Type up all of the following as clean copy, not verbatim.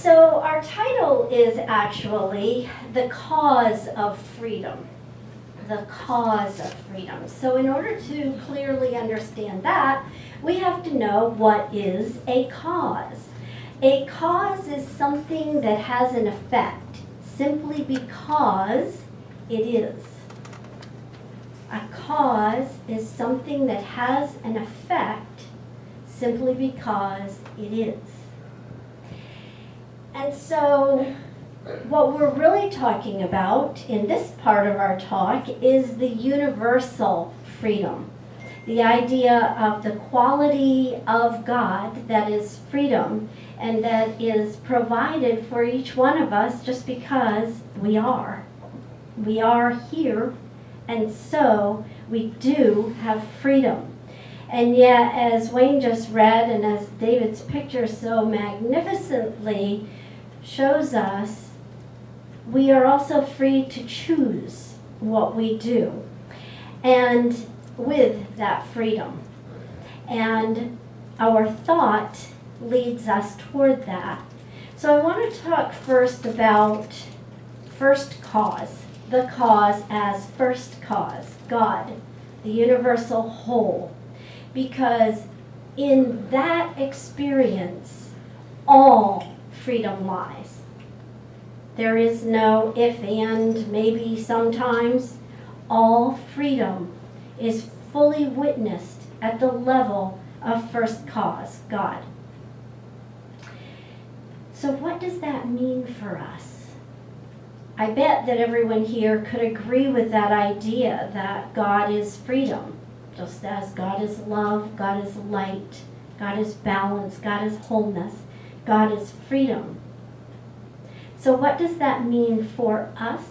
So our title is actually The Cause of Freedom. The cause of freedom. So in order to clearly understand that, we have to know what is a cause. A cause is something that has an effect simply because it is. A cause is something that has an effect simply because it is. And so what we're really talking about in this part of our talk is the universal freedom. The idea of the quality of God that is freedom and that is provided for each one of us just because we are. We are here, and so we do have freedom. And yet, as Wayne just read and as David's picture so magnificently shows us, we are also free to choose what we do, and with that freedom. And our thought leads us toward that. So I want to talk first about first cause, the cause as first cause, God, the universal whole, because in that experience, all freedom lies. There is no if and maybe sometimes. All freedom is fully witnessed at the level of first cause, God. So what does that mean for us? I bet that everyone here could agree with that idea that God is freedom, just as God is love, God is light, God is balance, God is wholeness, God is freedom. So what does that mean for us?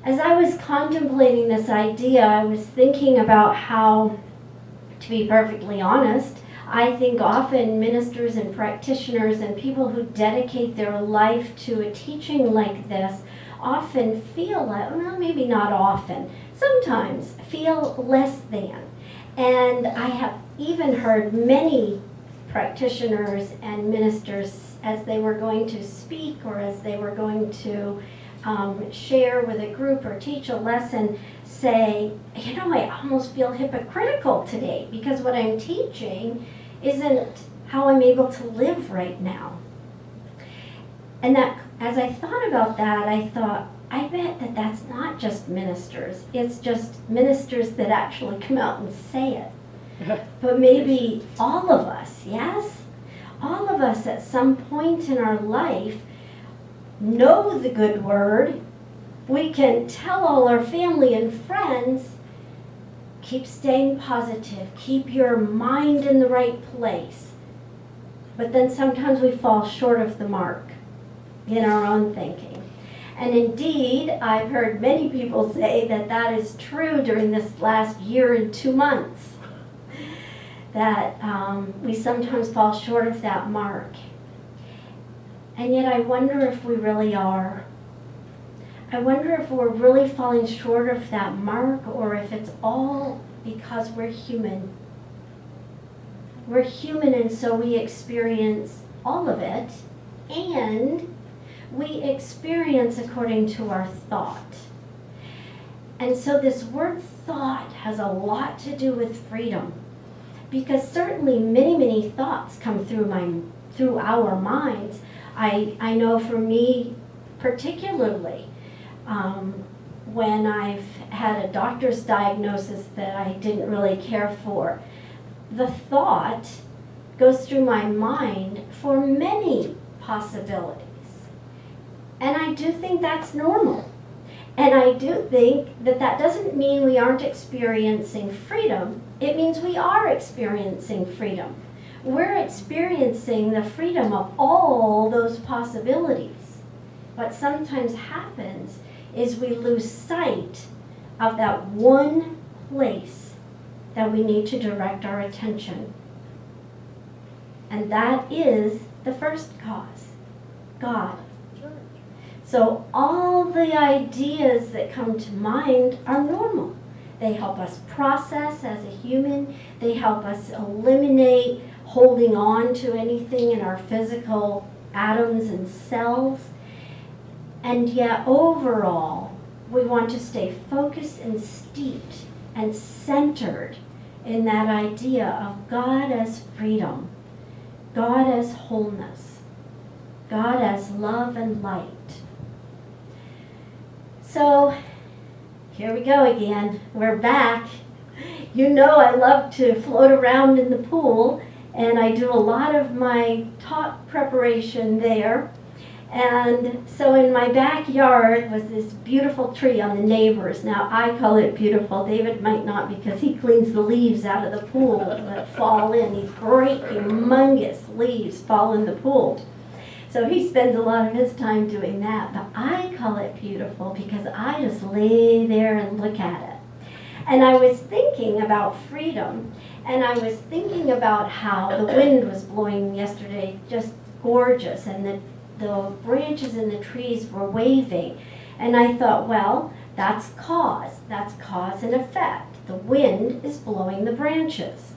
As I was contemplating this idea, I was thinking about how, to be perfectly honest, I think often ministers and practitioners and people who dedicate their life to a teaching like this often feel like, well, maybe not often, sometimes feel less than. And I have even heard many practitioners and ministers, as they were going to speak or as they were going to share with a group or teach a lesson, say, I almost feel hypocritical today because what I'm teaching isn't how I'm able to live right now. And that, as I thought about that, I thought, I bet that that's not just ministers. It's just ministers that actually come out and say it. But maybe all of us, yes? All of us at some point in our life know the good word. We can tell all our family and friends, keep staying positive, keep your mind in the right place. But then sometimes we fall short of the mark in our own thinking. And indeed, I've heard many people say that that is true during this last year and 2 months. That we sometimes fall short of that mark. And yet I wonder if we really are. I wonder if we're really falling short of that mark or if it's all because we're human. We're human, and so we experience all of it, and we experience according to our thought. And so this word thought has a lot to do with freedom. Because certainly many, many thoughts come through our minds. I know for me particularly, when I've had a doctor's diagnosis that I didn't really care for, the thought goes through my mind for many possibilities. And I do think that's normal. And I do think that that doesn't mean we aren't experiencing freedom. It means we are experiencing freedom. We're experiencing the freedom of all those possibilities. What sometimes happens is we lose sight of that one place that we need to direct our attention. And that is the first cause, God. So all the ideas that come to mind are normal. They help us process as a human. They help us eliminate holding on to anything in our physical atoms and cells. And yet overall, we want to stay focused and steeped and centered in that idea of God as freedom, God as wholeness, God as love and light. So here we go again. We're back. You know I love to float around in the pool, and I do a lot of my talk preparation there. And so in my backyard was this beautiful tree on the neighbors. Now I call it beautiful. David might not, because he cleans the leaves out of the pool that fall in. These great, humongous leaves fall in the pool. So he spends a lot of his time doing that. But I call it beautiful because I just lay there and look at it. And I was thinking about freedom, and I was thinking about how the wind was blowing yesterday, just gorgeous, and the branches in the trees were waving. And I thought, well, that's cause and effect. The wind is blowing the branches.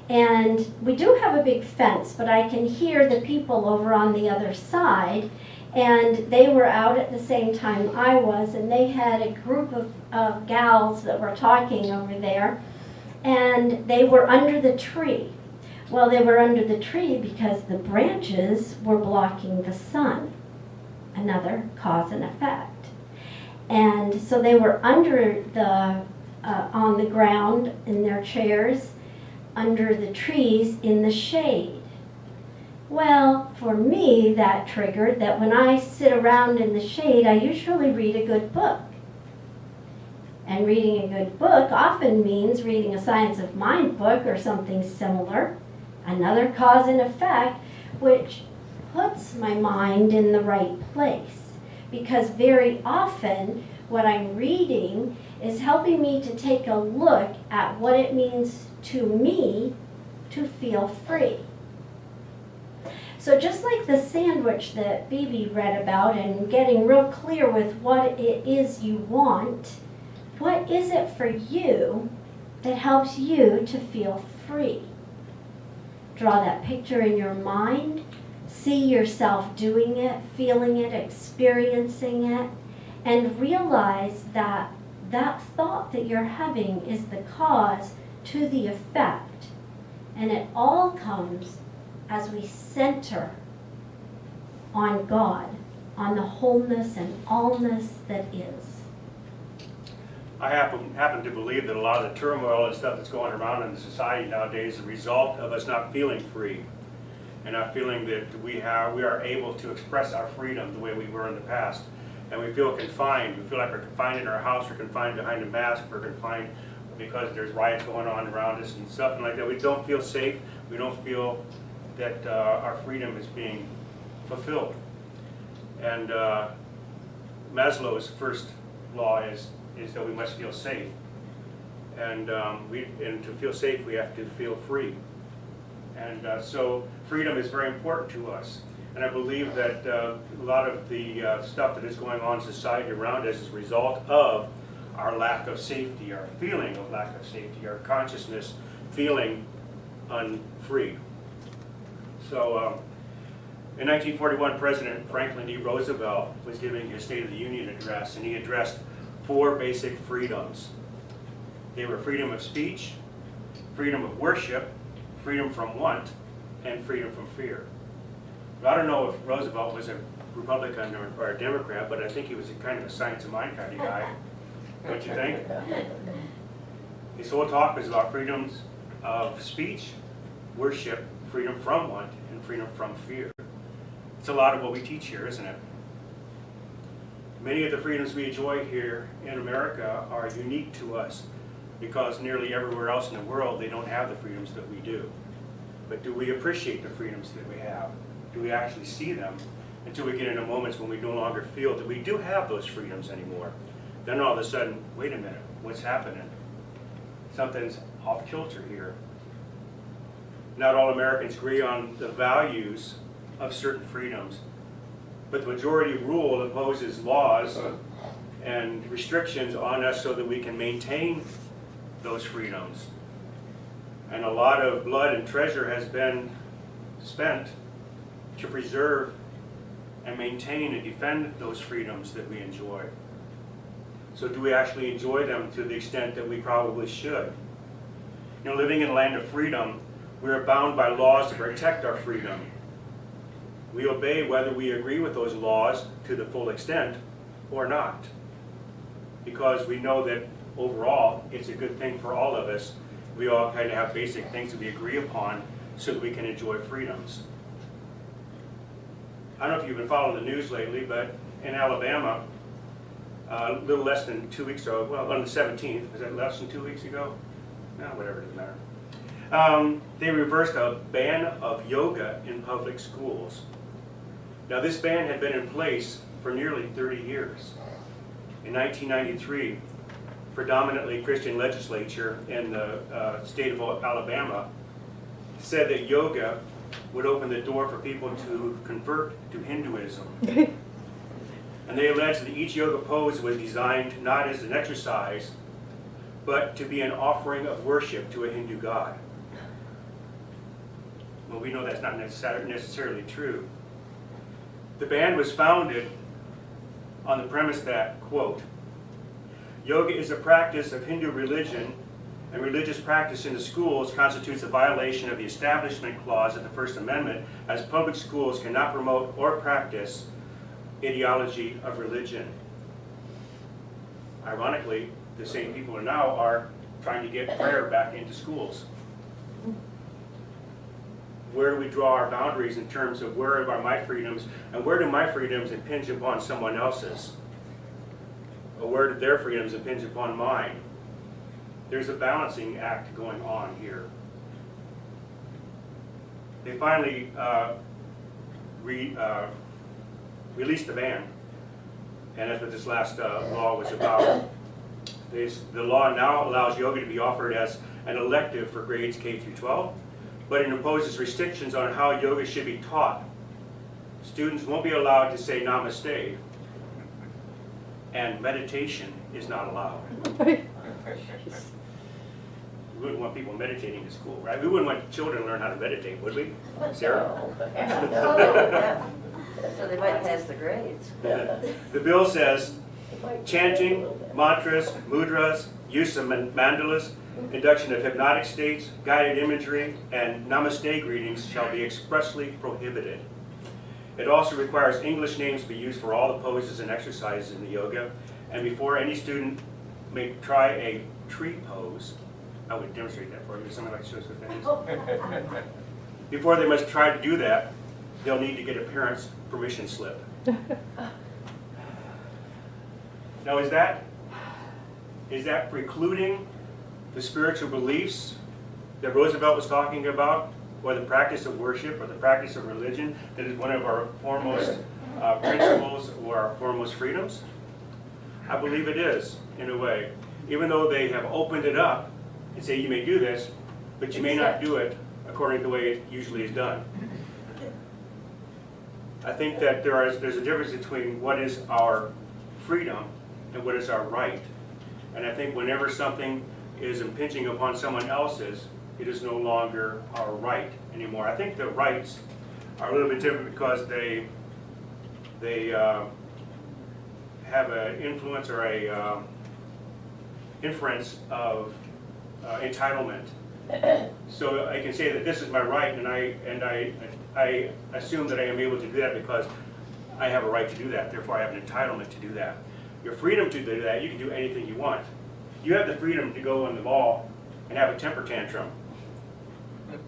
And we do have a big fence, but I can hear the people over on the other side, and they were out at the same time I was, and they had a group of gals that were talking over there, and they were under the tree. Well, they were under the tree because the branches were blocking the sun. Another cause and effect. And so they were under on the ground in their chairs, under the trees in the shade. Well, for me, that triggered that when I sit around in the shade, I usually read a good book. And reading a good book often means reading a Science of Mind book or something similar. Another cause and effect, which puts my mind in the right place. Because very often what I'm reading is helping me to take a look at what it means to me to feel free. So just like the sandwich that Bibi read about and getting real clear with what it is you want, what is it for you that helps you to feel free? Draw that picture in your mind, see yourself doing it, feeling it, experiencing it, and realize that that thought that you're having is the cause to the effect. And it all comes as we center on God, on the wholeness and allness that is. I happen to believe that a lot of the turmoil and stuff that's going around in the society nowadays is a result of us not feeling free, and not feeling that we are able to express our freedom the way we were in the past. And we feel confined. We feel like we're confined in our house, we're confined behind a mask, we're confined because there's riots going on around us and stuff like that. We don't feel safe. We don't feel that our freedom is being fulfilled. And Maslow's first law is that we must feel safe, and to feel safe we have to feel free, and so freedom is very important to us. And I believe that a lot of the stuff that is going on in society around us is a result of our lack of safety, our feeling of lack of safety, our consciousness feeling unfree. So in 1941, President Franklin D. Roosevelt was giving his State of the Union address, and he addressed 4 basic freedoms. They were freedom of speech, freedom of worship, freedom from want, and freedom from fear. I don't know if Roosevelt was a Republican or a Democrat, but I think he was a kind of a Science of Mind kind of guy. Don't you think? His whole talk was about freedoms of speech, worship, freedom from want, and freedom from fear. It's a lot of what we teach here, isn't it? Many of the freedoms we enjoy here in America are unique to us because nearly everywhere else in the world they don't have the freedoms that we do. But do we appreciate the freedoms that we have? Do we actually see them until we get into moments when we no longer feel that we do have those freedoms anymore? Then all of a sudden, wait a minute, what's happening? Something's off kilter here. Not all Americans agree on the values of certain freedoms, but the majority rule imposes laws and restrictions on us so that we can maintain those freedoms. And a lot of blood and treasure has been spent to preserve and maintain and defend those freedoms that we enjoy. So do we actually enjoy them to the extent that we probably should? You know, living in a land of freedom, we are bound by laws to protect our freedom. We obey whether we agree with those laws to the full extent or not, because we know that overall it's a good thing for all of us. We all kind of have basic things that we agree upon so that we can enjoy freedoms. I don't know if you've been following the news lately, but in Alabama, a little less than 2 weeks ago, well, on the 17th, was that less than 2 weeks ago? No, whatever, it doesn't matter. They reversed a ban of yoga in public schools. Now, this ban had been in place for nearly 30 years. In 1993, predominantly Christian legislature in the state of Alabama said that yoga would open the door for people to convert to Hinduism. And they alleged that each yoga pose was designed not as an exercise, but to be an offering of worship to a Hindu god. Well, we know that's not necessarily true. The ban was founded on the premise that, quote, yoga is a practice of Hindu religion, and religious practice in the schools constitutes a violation of the Establishment Clause of the First Amendment, as public schools cannot promote or practice ideology of religion. Ironically, the same people now are trying to get prayer back into schools. Where do we draw our boundaries in terms of where are my freedoms, and where do my freedoms impinge upon someone else's? Or where do their freedoms impinge upon mine? There's a balancing act going on here. They finally released the ban, and that's what this last law was about. The law now allows yoga to be offered as an elective for grades K through 12, but it imposes restrictions on how yoga should be taught. Students won't be allowed to say namaste, and meditation is not allowed. We wouldn't want people meditating in school, right? We wouldn't want children to learn how to meditate, would we? Sarah? So they might pass the grades. The bill says chanting, mantras, mudras, use of mandalas, induction of hypnotic states, guided imagery, and namaste greetings shall be expressly prohibited. It also requires English names to be used for all the poses and exercises in the yoga, and before any student may try a tree pose, I would demonstrate that for you. Does somebody like to show us what that is? Before they must try to do that, they'll need to get a parent's permission slip. Now, is that precluding the spiritual beliefs that Roosevelt was talking about, or the practice of worship, or the practice of religion that is one of our foremost principles or our foremost freedoms? I believe it is, in a way. Even though they have opened it up and say you may do this, but you may not do it according to the way it usually is done. I think that there's a difference between what is our freedom and what is our right. And I think whenever something is impinging upon someone else's, it is no longer our right anymore. I think the rights are a little bit different because they have an influence or a inference of entitlement. So I can say that this is my right, and I assume that I am able to do that because I have a right to do that. Therefore, I have an entitlement to do that. Your freedom to do that, you can do anything you want. You have the freedom to go in the mall and have a temper tantrum.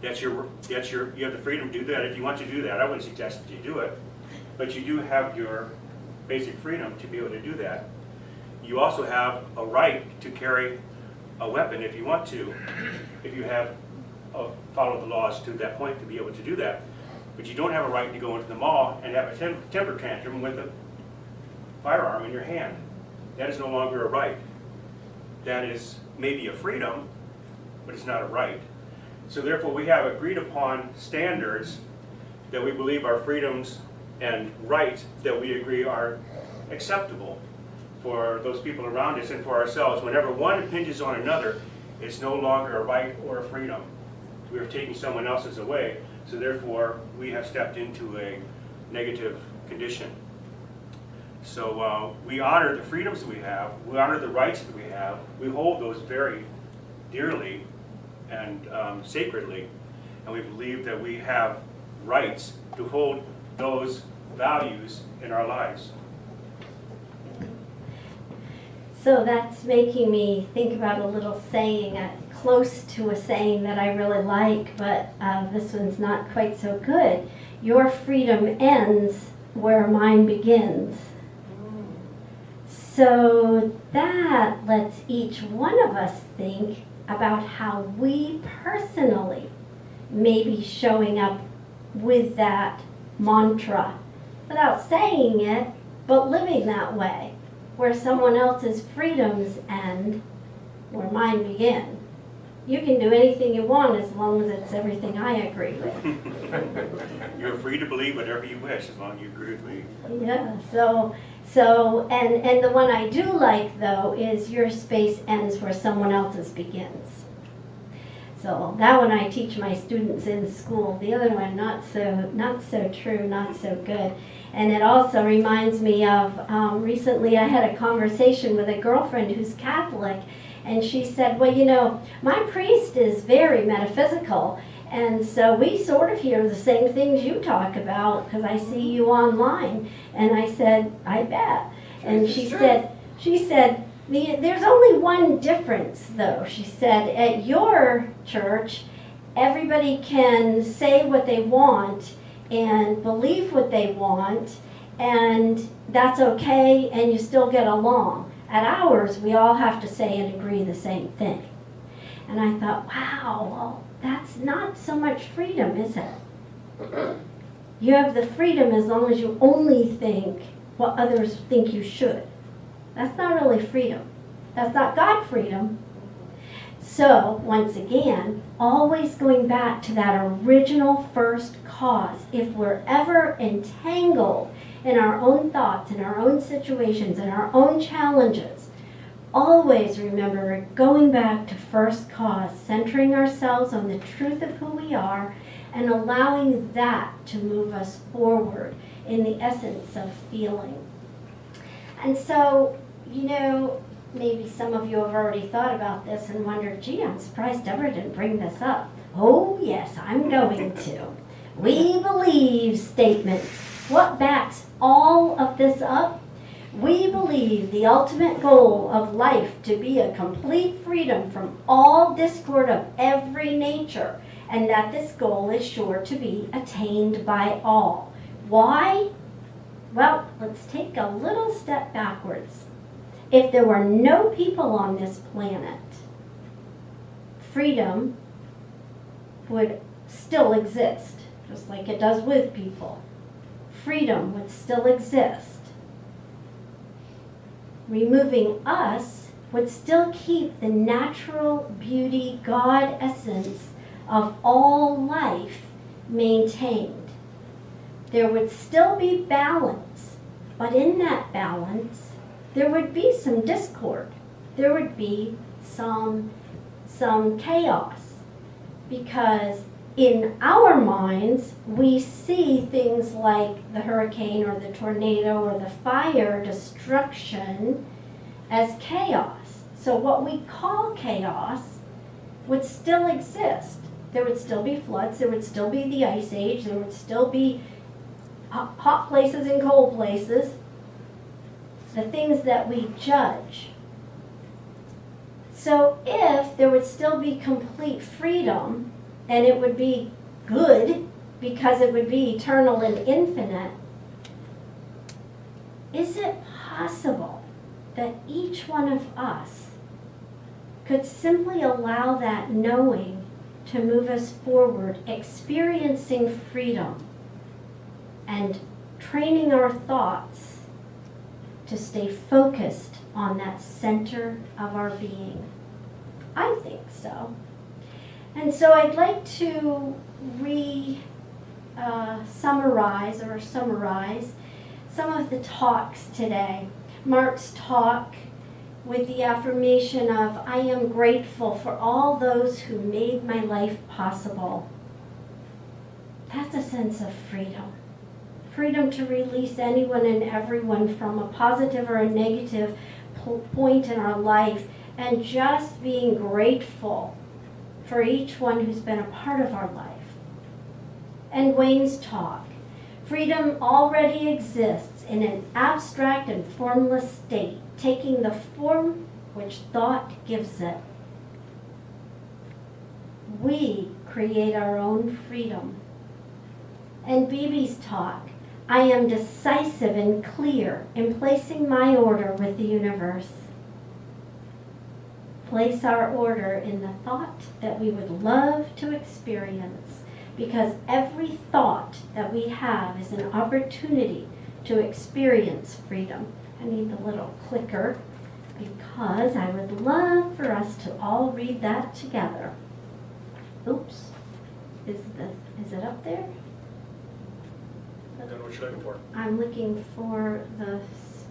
You have the freedom to do that if you want to do that. I wouldn't suggest that you do it, but you do have your basic freedom to be able to do that. You also have a right to carry a weapon if you want to, if you have followed the laws to that point to be able to do that. But you don't have a right to go into the mall and have a temper tantrum with a firearm in your hand. That is no longer a right. That is maybe a freedom, but it's not a right. So therefore we have agreed upon standards that we believe are freedoms and rights that we agree are acceptable for those people around us and for ourselves. Whenever one impinges on another, it's no longer a right or a freedom. We are taking someone else's away. So therefore, we have stepped into a negative condition. So we honor the freedoms that we have, we honor the rights that we have, we hold those very dearly and sacredly, and we believe that we have rights to hold those values in our lives. So that's making me think about a little saying, close to a saying that I really like, but this one's not quite so good. Your freedom ends where mine begins. So that lets each one of us think about how we personally may be showing up with that mantra without saying it, but living that way, where someone else's freedoms end, where mine begin. You can do anything you want as long as it's everything I agree with. You're free to believe whatever you wish as long as you agree with me. Yeah, and the one I do like though is your space ends where someone else's begins. So that one I teach my students in school. The other one not so true, not so good. And it also reminds me of recently I had a conversation with a girlfriend who's Catholic, and she said, well, you know, my priest is very metaphysical, and so we sort of hear the same things you talk about because I see you online. And I said, I bet. And she said, there's only one difference though. She said, at your church, everybody can say what they want and believe what they want, and that's okay, and you still get along. At ours, we all have to say and agree the same thing. And I thought, wow, well, that's not so much freedom, is it? You have the freedom as long as you only think what others think you should. That's not really freedom. That's not God freedom. So, once again, always going back to that original first cause. If we're ever entangled in our own thoughts, in our own situations, in our own challenges, always remember going back to first cause, centering ourselves on the truth of who we are, and allowing that to move us forward in the essence of feeling. And so, you know, maybe some of you have already thought about this and wondered, gee, I'm surprised Deborah didn't bring this up. Oh, yes, I'm going to. We believe statements. What backs all of this up? We believe the ultimate goal of life to be a complete freedom from all discord of every nature, and that this goal is sure to be attained by all. Why? Well, let's take a little step backwards. If there were no people on this planet, freedom would still exist, just like it does with people. Freedom would still exist. Removing us would still keep the natural beauty, God essence of all life maintained. There would still be balance, but in that balance, there would be some discord. There would be some chaos, because in our minds, we see things like the hurricane or the tornado or the fire destruction as chaos. So what we call chaos would still exist. There would still be floods, there would still be the ice age, there would still be hot places and cold places, the things that we judge. So if there would still be complete freedom, and it would be good because it would be eternal and infinite, is it possible that each one of us could simply allow that knowing to move us forward, experiencing freedom and training our thoughts to stay focused on that center of our being? I think so. And so I'd like to summarize some of the talks today. Mark's talk with the affirmation of, I am grateful for all those who made my life possible. That's a sense of freedom. Freedom to release anyone and everyone from a positive or a negative point in our life, and just being grateful for each one who's been a part of our life. And Wayne's talk. Freedom already exists in an abstract and formless state, taking the form which thought gives it. We create our own freedom. And Bibi's talk. I am decisive and clear in placing my order with the universe. Place our order in the thought that we would love to experience, because every thought that we have is an opportunity to experience freedom. I need the little clicker because I would love for us to all read that together. Oops, is it up there? I don't know what you're looking for. I'm looking for the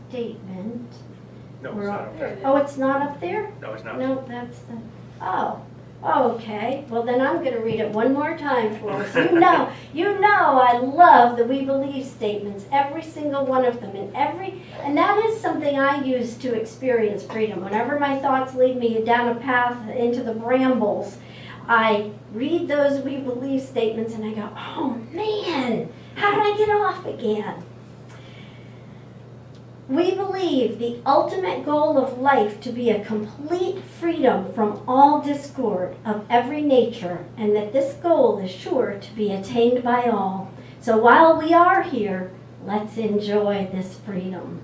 statement. No, it's not up there. Oh, it's not up there? No, it's not. No, that's the, oh, okay. Well, then I'm gonna read it one more time for us. You know I love the we believe statements, every single one of them, and that is something I use to experience freedom. Whenever my thoughts lead me down a path into the brambles, I read those we believe statements and I go, oh man, how did I get off again? We believe the ultimate goal of life to be a complete freedom from all discord of every nature, and that this goal is sure to be attained by all. So while we are here, let's enjoy this freedom.